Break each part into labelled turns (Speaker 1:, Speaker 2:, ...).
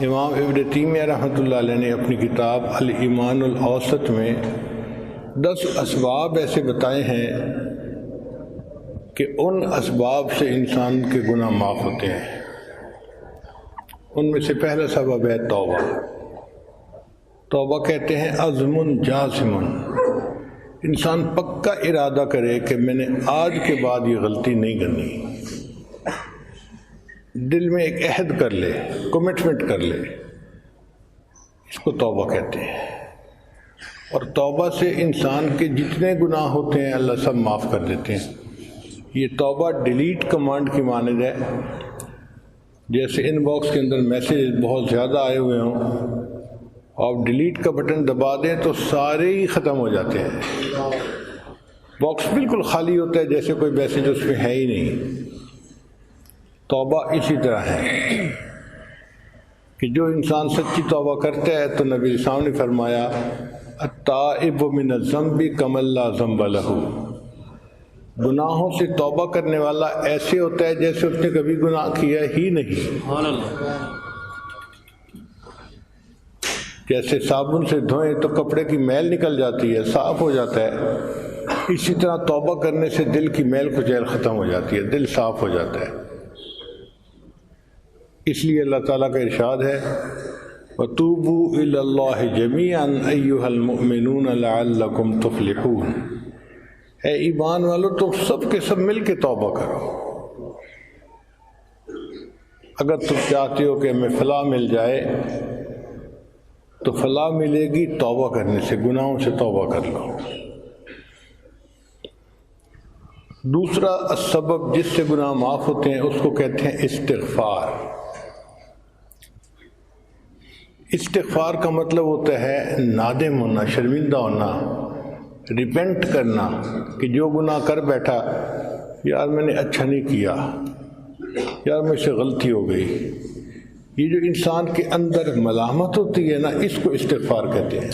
Speaker 1: امام ابن تیمیہ رحمۃ اللہ علیہ نے اپنی کتاب الایمان الاوسط میں 10 اسباب ایسے بتائے ہیں کہ ان اسباب سے انسان کے گناہ معاف ہوتے ہیں۔ ان میں سے پہلا سبب ہے توبہ۔ توبہ کہتے ہیں عزم جازم، انسان پکا ارادہ کرے کہ میں نے آج کے بعد یہ غلطی نہیں کرنی، دل میں ایک عہد کر لے، کمٹمنٹ کر لے، اس کو توبہ کہتے ہیں۔ اور توبہ سے انسان کے جتنے گناہ ہوتے ہیں اللہ سب معاف کر دیتے ہیں۔ یہ توبہ ڈیلیٹ کمانڈ کی مانند ہے، جیسے ان باکس کے اندر میسیج بہت زیادہ آئے ہوئے ہوں، آپ ڈیلیٹ کا بٹن دبا دیں تو سارے ہی ختم ہو جاتے ہیں، باکس بالکل خالی ہوتا ہے جیسے کوئی میسیج اس میں ہے ہی نہیں۔ توبہ اسی طرح ہے کہ جو انسان سچی توبہ کرتا ہے تو نبی اسلام نے فرمایا التائب من الذنب کمن لا ذنب لہ، گناہوں سے توبہ کرنے والا ایسے ہوتا ہے جیسے اس نے کبھی گناہ کیا ہی نہیں۔ جیسے صابن سے دھوئیں تو کپڑے کی میل نکل جاتی ہے، صاف ہو جاتا ہے، اسی طرح توبہ کرنے سے دل کی میل کچیل ختم ہو جاتی ہے، دل صاف ہو جاتا ہے۔ اس لیے اللہ تعالیٰ کا ارشاد ہے وَتُوبُوا إِلَى اللَّهِ جَمِيعًا أَيُّهَا الْمُؤْمِنُونَ لَعَلَّكُمْ تُفْلِحُونَ، اے ایمان والو تم سب کے سب مل کے توبہ کرو۔ اگر تم چاہتے ہو کہ ہمیں فلاح مل جائے تو فلاح ملے گی توبہ کرنے سے، گناہوں سے توبہ کر لو۔ دوسرا سبب جس سے گناہ معاف ہوتے ہیں اس کو کہتے ہیں استغفار۔ استغفار کا مطلب ہوتا ہے نادم ہونا، شرمندہ ہونا، ریپینٹ کرنا کہ جو گناہ کر بیٹھا یار میں نے اچھا نہیں کیا، یار مجھ سے غلطی ہو گئی۔ یہ جو انسان کے اندر ملامت ہوتی ہے نا، اس کو استغفار کہتے ہیں۔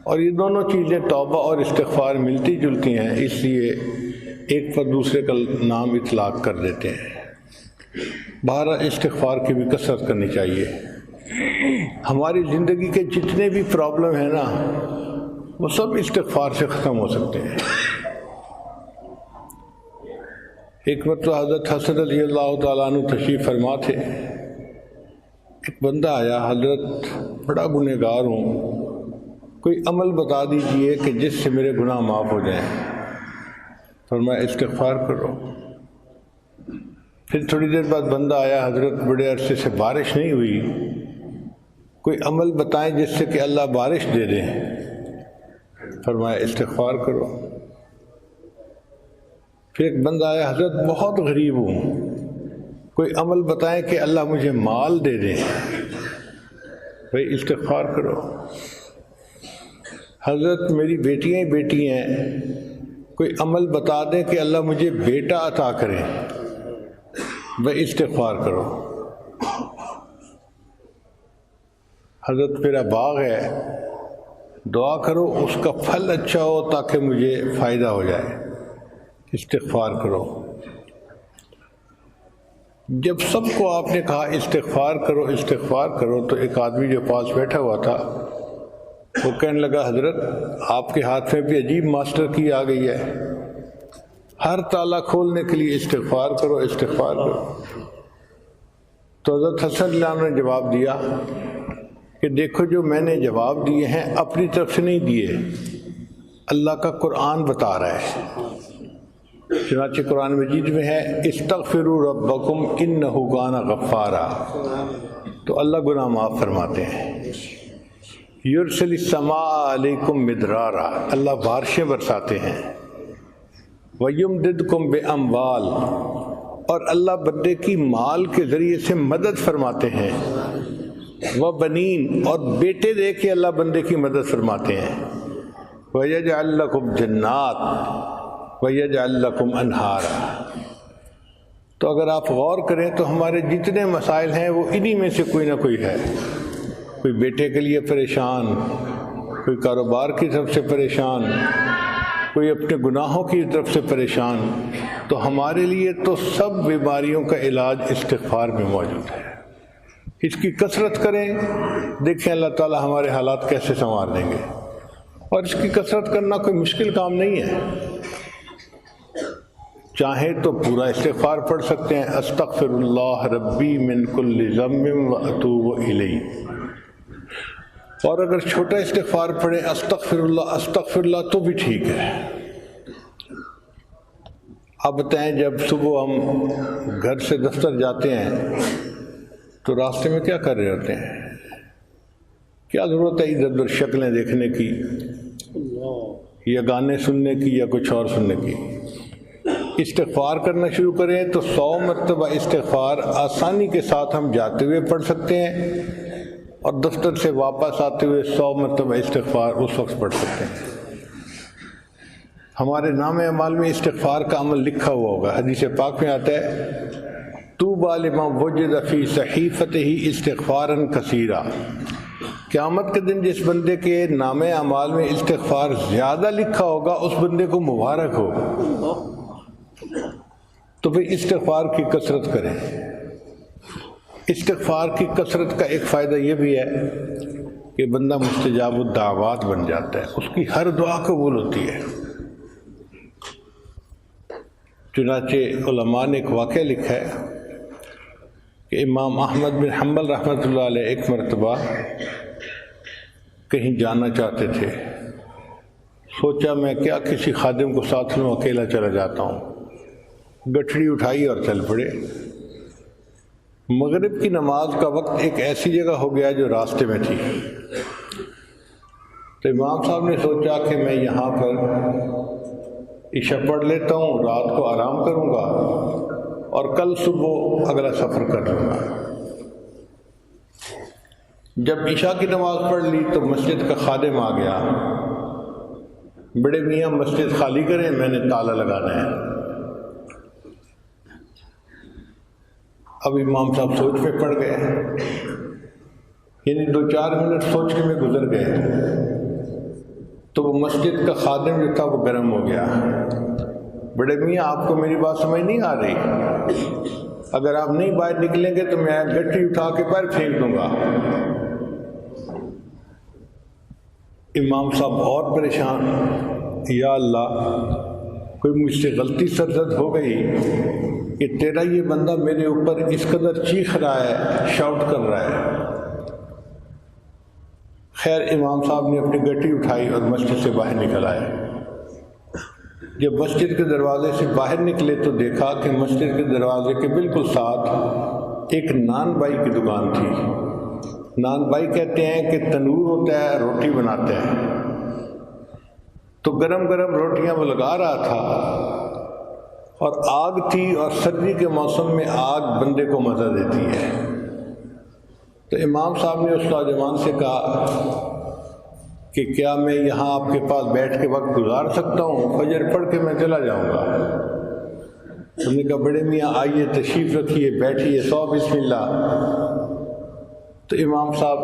Speaker 1: اور یہ دونوں چیزیں توبہ اور استغفار ملتی جلتی ہیں، اس لیے ایک پر دوسرے کا نام اطلاق کر دیتے ہیں۔ بہرحال استغفار کی بھی کثرت کرنی چاہیے۔ ہماری زندگی کے جتنے بھی پرابلم ہیں نا وہ سب استغفار سے ختم ہو سکتے ہیں۔ ایک مرتبہ حضرت حسن رضی اللہ تعالیٰ عنہ تشریف فرما تھے، ایک بندہ آیا، حضرت بڑا گنہگار ہوں، کوئی عمل بتا دیجئے کہ جس سے میرے گناہ معاف ہو جائیں۔ فرمایا استغفار کرو۔ پھر تھوڑی دیر بعد بندہ آیا، حضرت بڑے عرصے سے بارش نہیں ہوئی، کوئی عمل بتائیں جس سے کہ اللہ بارش دے دیں۔ فرمایا استغفار کرو۔ پھر ایک بندہ آیا، حضرت بہت غریب ہوں، کوئی عمل بتائیں کہ اللہ مجھے مال دے دیں۔ بھائی استغفار کرو۔ حضرت میری بیٹیاں ہی بیٹی ہیں، کوئی عمل بتا دیں کہ اللہ مجھے بیٹا عطا کرے۔ بھائی استغفار کرو۔ حضرت میرا باغ ہے، دعا کرو اس کا پھل اچھا ہو تاکہ مجھے فائدہ ہو جائے۔ استغفار کرو۔ جب سب کو آپ نے کہا استغفار کرو استغفار کرو تو ایک آدمی جو پاس بیٹھا ہوا تھا وہ کہنے لگا حضرت آپ کے ہاتھ میں بھی عجیب ماسٹر کی آ گئی ہے، ہر تالا کھولنے کے لیے استغفار کرو استغفار کرو۔ تو حضرت حسن اللہ نے جواب دیا کہ دیکھو جو میں نے جواب دیے ہیں اپنی طرف سے نہیں دیے، اللہ کا قرآن بتا رہا ہے۔ چنانچہ قرآن مجید میں ہے استغفروا ربکم انہ کان غفارا، تو اللہ گناہ معاف فرماتے ہیں۔ یرسل السماء علیکم مدرارا، اللہ بارشیں برساتے ہیں۔ وَيُمْدِدْكُمْ بِأَمْوَالٍ، اور اللہ بندے کی مال کے ذریعے سے مدد فرماتے ہیں۔ وَبَنِينَ، اور بیٹے دے کے اللہ بندے کی مدد فرماتے ہیں۔ وَيَجْعَلْ لَكُمْ جَنَّاتٍ وَيَجْعَلْ لَكُمْ أَنْهَارًا۔ تو اگر آپ غور کریں تو ہمارے جتنے مسائل ہیں وہ انہی میں سے کوئی نہ کوئی ہے۔ کوئی بیٹے کے لیے پریشان، کوئی کاروبار کی طرف سے پریشان، کوئی اپنے گناہوں کی طرف سے پریشان، تو ہمارے لیے تو سب بیماریوں کا علاج استغفار میں موجود ہے۔ اس کی کثرت کریں، دیکھیں اللہ تعالیٰ ہمارے حالات کیسے سنوار دیں گے۔ اور اس کی کثرت کرنا کوئی مشکل کام نہیں ہے، چاہیں تو پورا استغفار پڑھ سکتے ہیں، استغفر اللہ ربی من کل ذنب واتوب الیہ، اور اگر چھوٹا استغفار پڑھیں استغفر اللہ تو بھی ٹھیک ہے۔ اب بتائیں جب صبح ہم گھر سے دفتر جاتے ہیں تو راستے میں کیا کر رہے ہوتے ہیں؟ کیا ضرورت ہے ادھر ادھر شکلیں دیکھنے کی یا گانے سننے کی یا کچھ اور سننے کی؟ استغفار کرنا شروع کریں تو 100 مرتبہ استغفار آسانی کے ساتھ ہم جاتے ہوئے پڑھ سکتے ہیں، اور دفتر سے واپس آتے ہوئے 100 مرتبہ استغفار اس وقت پڑھ سکتے ہیں۔ ہمارے نام اعمال میں استغفار کا عمل لکھا ہوا ہوگا، حدیث پاک میں آتا ہے طوبی لمن وجد فی صحیفتہ استغفارا کثیرا، قیامت کے دن جس بندے کے نام اعمال میں استغفار زیادہ لکھا ہوگا اس بندے کو مبارک ہو۔ تو پھر استغفار کی کثرت کریں۔ استغفار کی کثرت کا ایک فائدہ یہ بھی ہے کہ بندہ مستجاب الدعوات بن جاتا ہے، اس کی ہر دعا قبول ہوتی ہے۔ چنانچہ علماء نے ایک واقعہ لکھا ہے کہ امام احمد بن حنبل رحمۃ اللہ علیہ ایک مرتبہ کہیں جانا چاہتے تھے، سوچا میں کیا کسی خادم کو ساتھ لوں، اکیلا چلا جاتا ہوں، گٹھڑی اٹھائی اور چل پڑے۔ مغرب کی نماز کا وقت ایک ایسی جگہ ہو گیا جو راستے میں تھی، تو امام صاحب نے سوچا کہ میں یہاں پر عشاء پڑھ لیتا ہوں، رات کو آرام کروں گا اور کل صبح اگلا سفر کر لوں گا۔ جب عشاء کی نماز پڑھ لی تو مسجد کا خادم آ گیا، بڑے میاں مسجد خالی کریں، میں نے تالا لگانا ہے۔ اب امام صاحب سوچ میں پڑ گئے، یعنی 2-4 منٹ سوچنے میں گزر گئے، تو وہ مسجد کا خادم جو تھا وہ گرم ہو گیا۔ بڑے میاں آپ کو میری بات سمجھ نہیں آ رہی؟ اگر آپ نہیں باہر نکلیں گے تو میں گٹھی اٹھا کے باہر پھینک دوں گا۔ امام صاحب اور پریشان، یا اللہ کوئی مجھ سے غلطی سرزد ہو گئی کہ تیرا یہ بندہ میرے اوپر اس قدر چیخ رہا ہے، شاؤٹ کر رہا ہے۔ خیر امام صاحب نے اپنی گٹی اٹھائی اور مسجد سے باہر نکل آئے۔ جب مسجد کے دروازے سے باہر نکلے تو دیکھا کہ مسجد کے دروازے کے بالکل ساتھ ایک نان بائی کی دکان تھی۔ نان بائی کہتے ہیں کہ تنور ہوتا ہے، روٹی بناتے ہیں، تو گرم گرم روٹیاں وہ لگا رہا تھا، اور آگ تھی، اور سردی کے موسم میں آگ بندے کو مزہ دیتی ہے۔ تو امام صاحب نے اس نوجوان سے کہا کہ کیا میں یہاں آپ کے پاس بیٹھ کے وقت گزار سکتا ہوں، فجر پڑھ کے میں چلا جاؤں گا۔ انہوں نے کہا بڑے میاں آئیے، تشریف رکھیے، بیٹھیے، سو بسم اللہ۔ تو امام صاحب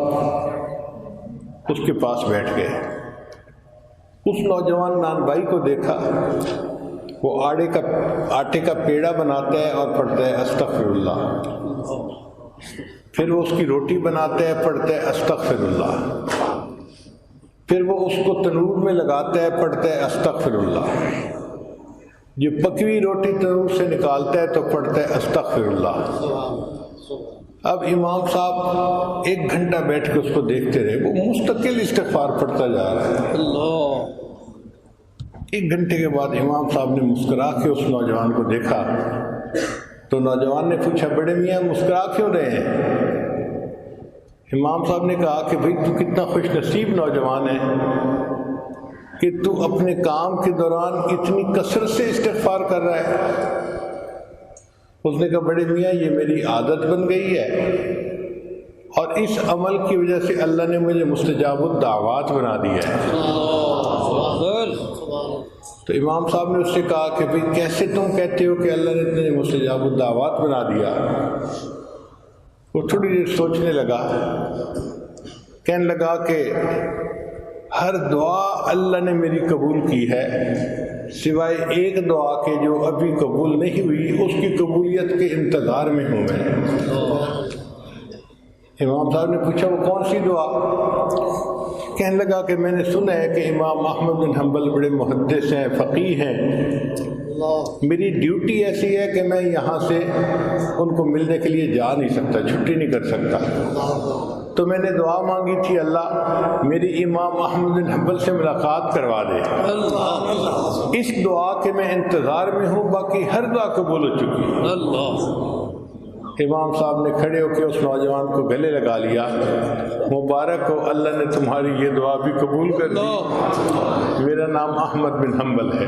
Speaker 1: اس کے پاس بیٹھ گئے۔ اس نوجوان نان بھائی کو دیکھا، وہ آٹے کا پیڑا بناتا ہے اور پڑھتا ہے استغفر اللہ، پھر وہ اس کی روٹی بناتا ہے، پڑھتا ہے استغفر اللہ، پھر وہ اس کو تنور میں لگاتا ہے، پڑھتا ہے استغفر اللہ، جو پکی روٹی تنور سے نکالتا ہے تو پڑھتا ہے استغفر اللہ۔ اب امام صاحب 1 گھنٹہ بیٹھ کے اس کو دیکھتے رہے، وہ مستقل استغفار پڑھتا جا رہا ہے۔ اللہ 1 گھنٹے کے بعد امام صاحب نے مسکرا کے اس نوجوان کو دیکھا، تو نوجوان نے پوچھا بڑے میاں مسکرا کیوں رہے ہیں؟ امام صاحب نے کہا کہ بھئی تو کتنا خوش نصیب نوجوان ہے کہ تو اپنے کام کے دوران اتنی کثرت سے استغفار کر رہا ہے۔ اس نے کہا بڑے میاں یہ میری عادت بن گئی ہے، اور اس عمل کی وجہ سے اللہ نے مجھے مستجاب الدعوات بنا دیا ہے۔ تو امام صاحب نے اس سے کہا کہ بھئی کیسے تم کہتے ہو کہ اللہ نے تمہیں مستجاب الدعوات بنا دیا؟ وہ تھوڑی دیر سوچنے لگا، کہنے لگا کہ ہر دعا اللہ نے میری قبول کی ہے، سوائے ایک دعا کے جو ابھی قبول نہیں ہوئی، اس کی قبولیت کے انتظار میں ہوں میں۔ امام صاحب نے پوچھا وہ کون سی دعا؟ کہنے لگا کہ میں نے سنا ہے کہ امام احمد بن حنبل بڑے محدث ہیں، فقیہ ہیں، میری ڈیوٹی ایسی ہے کہ میں یہاں سے ان کو ملنے کے لیے جا نہیں سکتا، چھٹی نہیں کر سکتا، تو میں نے دعا مانگی تھی اللہ میری امام احمد بن حنبل سے ملاقات کروا دے۔ اس دعا کے میں انتظار میں ہوں، باقی ہر دعا قبول ہو چکی۔ امام صاحب نے کھڑے ہو کے اس نوجوان کو گلے لگا لیا، مبارک ہو، اللہ نے تمہاری یہ دعا بھی قبول کر دی، میرا نام احمد بن حنبل ہے۔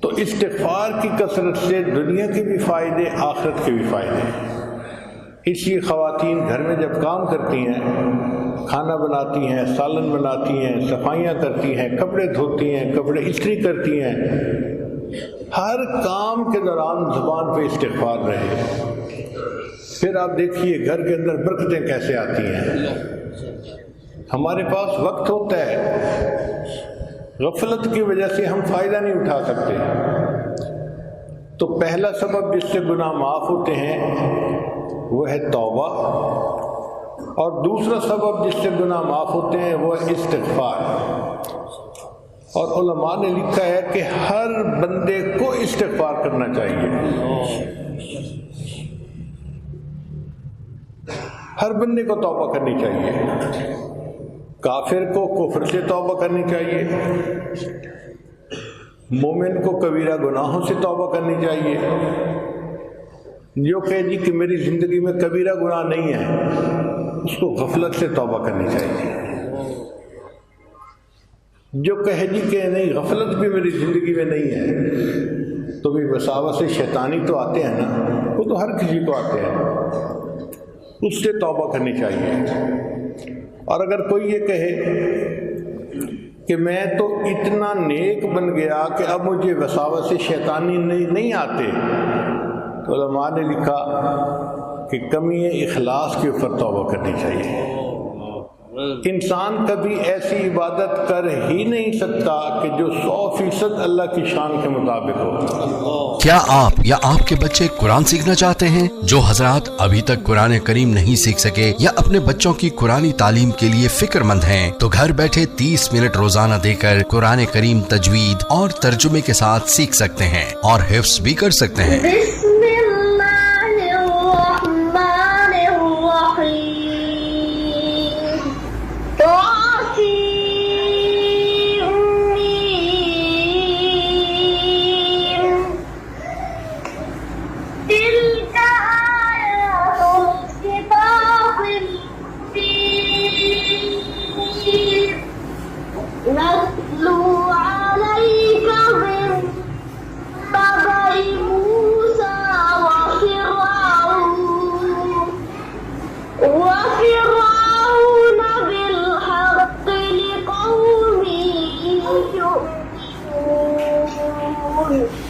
Speaker 1: تو استغفار کی کثرت سے دنیا کے بھی فائدے، آخرت کے بھی فائدے۔ اس لیے خواتین گھر میں جب کام کرتی ہیں، کھانا بناتی ہیں، سالن بناتی ہیں، صفائیاں کرتی ہیں، کپڑے دھوتی ہیں، کپڑے استری کرتی ہیں، ہر کام کے دوران زبان پہ استغفار رہے، پھر آپ دیکھیے گھر کے اندر برکتیں کیسے آتی ہیں۔ ہمارے پاس وقت ہوتا ہے، غفلت کی وجہ سے ہم فائدہ نہیں اٹھا سکتے، تو پہلا سبب جس سے گناہ معاف ہوتے ہیں وہ ہے توبہ، اور دوسرا سبب جس سے گناہ معاف ہوتے ہیں وہ ہے استغفار۔ اور علماء نے لکھا ہے کہ ہر بندے کو استغفار کرنا چاہیے، ہر بندے کو توبہ کرنی چاہیے۔ کافر کو کفر سے توبہ کرنی چاہیے، مومن کو کبیرہ گناہوں سے توبہ کرنی چاہیے۔ جو کہے جی کہ میری زندگی میں کبیرہ گناہ نہیں ہے، اس کو غفلت سے توبہ کرنی چاہیے۔ جو کہے جی کہ نہیں غفلت بھی میری زندگی میں نہیں ہے، تو بھی وساوس سے شیطانی تو آتے ہیں نا، وہ تو ہر کسی کو آتے ہیں، اس سے توبہ کرنی چاہیے۔ اور اگر کوئی یہ کہے کہ میں تو اتنا نیک بن گیا کہ اب مجھے وساوس سے شیطانی نہیں آتے، تو علماء نے لکھا کہ کمی اخلاص کے اوپر توبہ کرنی چاہیے۔ انسان کبھی ایسی عبادت کر ہی نہیں سکتا کہ جو 100% اللہ کی شان کے مطابق ہو۔
Speaker 2: کیا آپ یا آپ کے بچے قرآن سیکھنا چاہتے ہیں؟ جو حضرات ابھی تک قرآن کریم نہیں سیکھ سکے یا اپنے بچوں کی قرآنی تعلیم کے لیے فکر مند ہیں، تو گھر بیٹھے 30 منٹ روزانہ دے کر قرآن کریم تجوید اور ترجمے کے ساتھ سیکھ سکتے ہیں اور حفظ بھی کر سکتے ہیں۔
Speaker 3: يؤمنون